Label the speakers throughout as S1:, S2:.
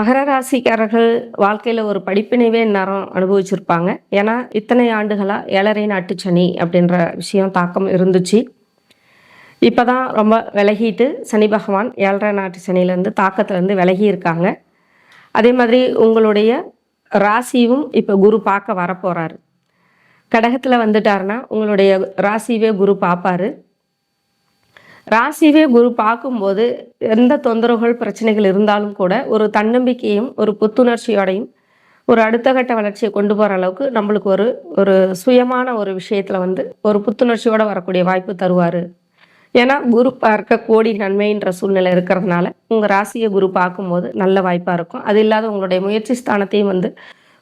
S1: மகர ராசிக்காரர்கள் வாழ்க்கையில் ஒரு படிப்பினைவே நேரம் அனுபவிச்சிருப்பாங்க. ஏன்னா இத்தனை ஆண்டுகளாக 7.5 நாட்டு சனி அப்படின்ற விஷயம் தாக்கம் இருந்துச்சு. இப்போ தான் ரொம்ப விலகிட்டு சனி பகவான் 7.5 நாட்டு சனியிலேருந்து தாக்கத்துலேருந்து விலகி இருக்காங்க. அதே மாதிரி உங்களுடைய ராசியும் இப்போ குரு பார்க்க வரப்போகிறாரு. கடகத்தில் வந்துட்டாருன்னா உங்களுடைய ராசியவே குரு பார்ப்பாரு. ராசிவே குரு பார்க்கும்போது எந்த தொந்தரவுகள் பிரச்சனைகள் இருந்தாலும் கூட ஒரு தன்னம்பிக்கையும் ஒரு புத்துணர்ச்சியோடையும் ஒரு அடுத்த கட்ட வளர்ச்சியை கொண்டு போகிற அளவுக்கு நம்மளுக்கு ஒரு ஒரு சுயமான ஒரு விஷயத்தில் ஒரு புத்துணர்ச்சியோடு வரக்கூடிய வாய்ப்பு தருவார். ஏன்னா குரு பார்க்க கோடி நன்மைன்ற சூழ்நிலை இருக்கிறதுனால உங்கள் ராசியை குரு பார்க்கும்போது நல்ல வாய்ப்பாக இருக்கும். அது இல்லாத உங்களுடைய முயற்சி ஸ்தானத்தையும்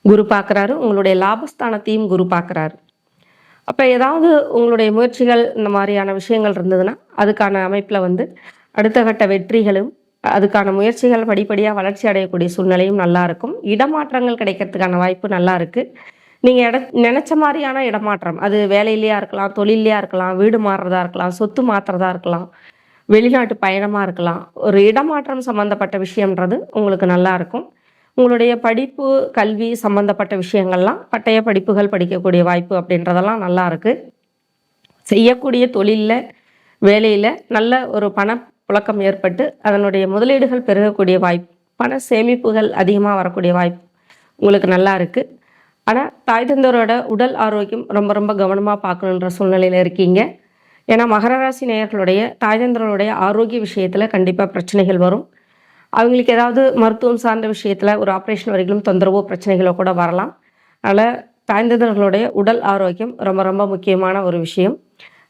S1: குரு பார்க்குறாரு, உங்களுடைய லாபஸ்தானத்தையும் குரு பார்க்குறாரு. அப்போ ஏதாவது உங்களுடைய முயற்சிகள் இந்த மாதிரியான விஷயங்கள் இருந்ததுன்னா அதுக்கான அமைப்பில் அடுத்த கட்ட வெற்றிகளும் அதுக்கான முயற்சிகள் படிப்படியாக வளர்ச்சி அடையக்கூடிய சூழ்நிலையும் நல்லாயிருக்கும். இடமாற்றங்கள் கிடைக்கிறதுக்கான வாய்ப்பு நல்லா இருக்குது. நீங்கள் நினச்ச மாதிரியான இடமாற்றம், அது வேலையிலையாக இருக்கலாம், தொழிலையாக இருக்கலாம், வீடு மாறுறதா இருக்கலாம், சொத்து மாற்றுறதா இருக்கலாம், வெளிநாட்டு பயணமாக இருக்கலாம். ஒரு இடமாற்றம் சம்மந்தப்பட்ட விஷயம்ன்றது உங்களுக்கு நல்லாயிருக்கும். உங்களுடைய படிப்பு கல்வி சம்மந்தப்பட்ட விஷயங்கள்லாம் பட்டய படிப்புகள் படிக்கக்கூடிய வாய்ப்பு அப்படின்றதெல்லாம் நல்லா இருக்குது. செய்யக்கூடிய தொழிலில் வேலையில் நல்ல ஒரு பணப்புழக்கம் ஏற்பட்டு அதனுடைய முதலீடுகள் பெருகக்கூடிய வாய்ப்பு, பண சேமிப்புகள் அதிகமாக வரக்கூடிய வாய்ப்பு உங்களுக்கு நல்லா இருக்குது. ஆனால் தாய் தந்தரோட உடல் ஆரோக்கியம் ரொம்ப ரொம்ப கவனமாக பார்க்கணுன்ற சூழ்நிலையில் இருக்கீங்க. ஏன்னா மகர ராசி நேயர்களுடைய தாய் தந்தரோடைய ஆரோக்கிய விஷயத்தில் கண்டிப்பாக பிரச்சனைகள் வரும். அவங்களுக்கு ஏதாவது மருத்துவம் சார்ந்த விஷயத்தில் ஒரு ஆப்ரேஷன் வரைக்கும் தொந்தரவோ பிரச்சனைகளோ கூட வரலாம். அதனால் தாய்ந்தவர்களுடைய உடல் ஆரோக்கியம் ரொம்ப ரொம்ப முக்கியமான ஒரு விஷயம்.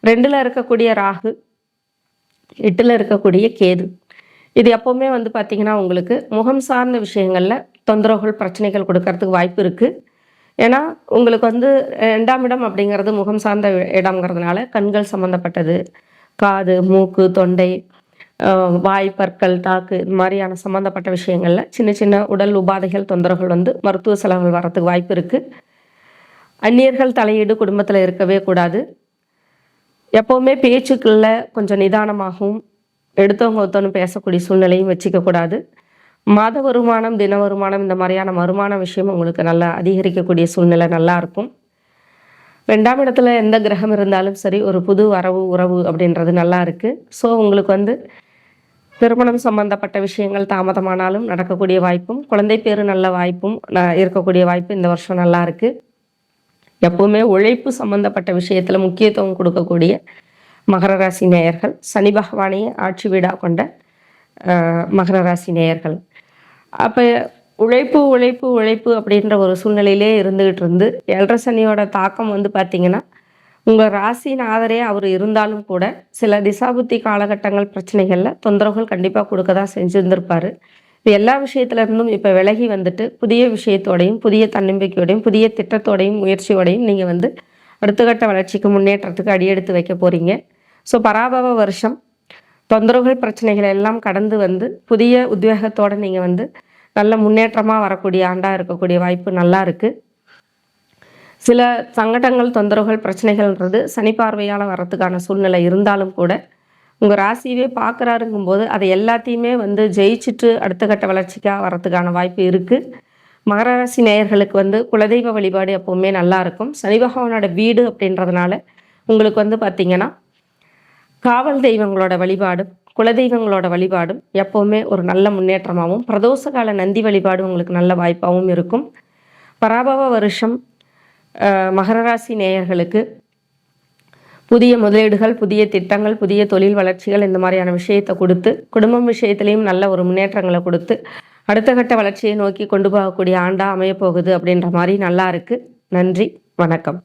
S1: 2ல் இருக்கக்கூடிய ராகு, 8ல் இருக்கக்கூடிய கேது, இது எப்போவுமே பார்த்திங்கன்னா உங்களுக்கு முகம் சார்ந்த விஷயங்களில் தொந்தரவுகள் பிரச்சனைகள் கொடுக்கறதுக்கு வாய்ப்பு இருக்குது. ஏன்னா உங்களுக்கு 2ஆம் இடம் அப்படிங்கிறது முகம் சார்ந்த இடம்ங்கிறதுனால கண்கள் சம்மந்தப்பட்டது, காது, மூக்கு, தொண்டை, வாய், பற்கள், தாக்கு இது மாதிரியான சம்மந்தப்பட்ட விஷயங்களில் சின்ன சின்ன உடல் உபாதைகள் தொந்தரவுகள் மருத்துவ செலவுகள் வரத்துக்கு வாய்ப்பு இருக்குது. அந்நியர்கள் தலையீடு குடும்பத்தில் இருக்கவே கூடாது. எப்போவுமே பேச்சுக்களில் கொஞ்சம் நிதானமாகவும் எடுத்தவங்க ஒருத்தவங்க பேசக்கூடிய சூழ்நிலையும் வச்சுக்கக்கூடாது. மாத வருமானம், தின வருமானம் இந்த மாதிரியான வருமான விஷயம் உங்களுக்கு நல்லா அதிகரிக்கக்கூடிய சூழ்நிலை நல்லாயிருக்கும். 2ஆம் இடத்துல எந்த கிரகம் இருந்தாலும் சரி ஒரு புது வரவு உறவு அப்படின்றது நல்லா இருக்குது. ஸோ உங்களுக்கு திருமணம் சம்பந்தப்பட்ட விஷயங்கள் தாமதமானாலும் நடக்கக்கூடிய வாய்ப்பும், குழந்தை பேரு நல்ல வாய்ப்பும் இருக்கக்கூடிய வாய்ப்பு இந்த வருஷம் நல்லா இருக்குது. எப்பவுமே உழைப்பு சம்பந்தப்பட்ட விஷயத்தில் முக்கியத்துவம் கொடுக்கக்கூடிய மகர ராசி நேயர்கள், சனி பகவானையே ஆட்சி வீடாக கொண்ட மகர ராசி நேயர்கள். அப்போ உழைப்பு உழைப்பு உழைப்பு அப்படின்ற ஒரு சூழ்நிலையிலே இருந்துகிட்டு 7.5 சனியோட தாக்கம் பார்த்திங்கன்னா உங்கள் ராசிநாதரே அவர் இருந்தாலும் கூட சில திசாபுத்தி காலகட்டங்கள் பிரச்சனைகளில் தொந்தரவுகள் கண்டிப்பாக கொடுக்க தான் செஞ்சுருந்துருப்பார். இது எல்லா விஷயத்துலேருந்தும் இப்போ விலகி புதிய விஷயத்தோடையும் புதிய தன்னம்பிக்கையோடையும் புதிய திட்டத்தோடையும் முயற்சியோடையும் நீங்கள் அடுத்த கட்ட வளர்ச்சிக்கு முன்னேற்றத்துக்கு அடியெடுத்து வைக்க போகிறீங்க. ஸோ பராபவ வருஷம் தொந்தரவுகள் பிரச்சனைகள் எல்லாம் கடந்து புதிய உத்வேகத்தோடு நீங்கள் நல்ல முன்னேற்றமாக வரக்கூடிய ஆண்டாக இருக்கக்கூடிய வாய்ப்பு நல்லா இருக்குது. சில சங்கடங்கள் தொந்தரவுகள் பிரச்சனைகள்ன்றது சனி பார்வையால் வரத்துக்கான சூழ்நிலை இருந்தாலும் கூட உங்கள் ராசியவே பார்க்குறாருங்கும்போது அதை எல்லாத்தையுமே ஜெயிச்சுட்டு அடுத்த கட்ட வளர்ச்சிக்காக வரத்துக்கான வாய்ப்பு இருக்குது. மகர ராசி நேயர்களுக்கு குலதெய்வ வழிபாடு எப்போவுமே நல்லாயிருக்கும். சனி பகவானோட வீடு அப்படின்றதுனால உங்களுக்கு பார்த்திங்கன்னா காவல் தெய்வங்களோட வழிபாடும் குலதெய்வங்களோட வழிபாடும் எப்போவுமே ஒரு நல்ல முன்னேற்றமாகவும், பிரதோஷ கால நந்தி வழிபாடும் உங்களுக்கு நல்ல வாய்ப்பாகவும் இருக்கும். பராபவ வருஷம் மகர ராசி நேயர்களுக்கு புதிய முதலீடுகள், புதிய திட்டங்கள், புதிய தொழில் வளர்ச்சிகள் இந்த மாதிரியான விஷயத்தை கொடுத்து குடும்பம் விஷயத்திலையும் நல்ல ஒரு முன்னேற்றங்களை கொடுத்து அடுத்த கட்ட வளர்ச்சியை நோக்கி கொண்டு போகக்கூடிய ஆண்டாக அமையப்போகுது அப்படின்ற மாதிரி நல்லா இருக்குது. நன்றி, வணக்கம்.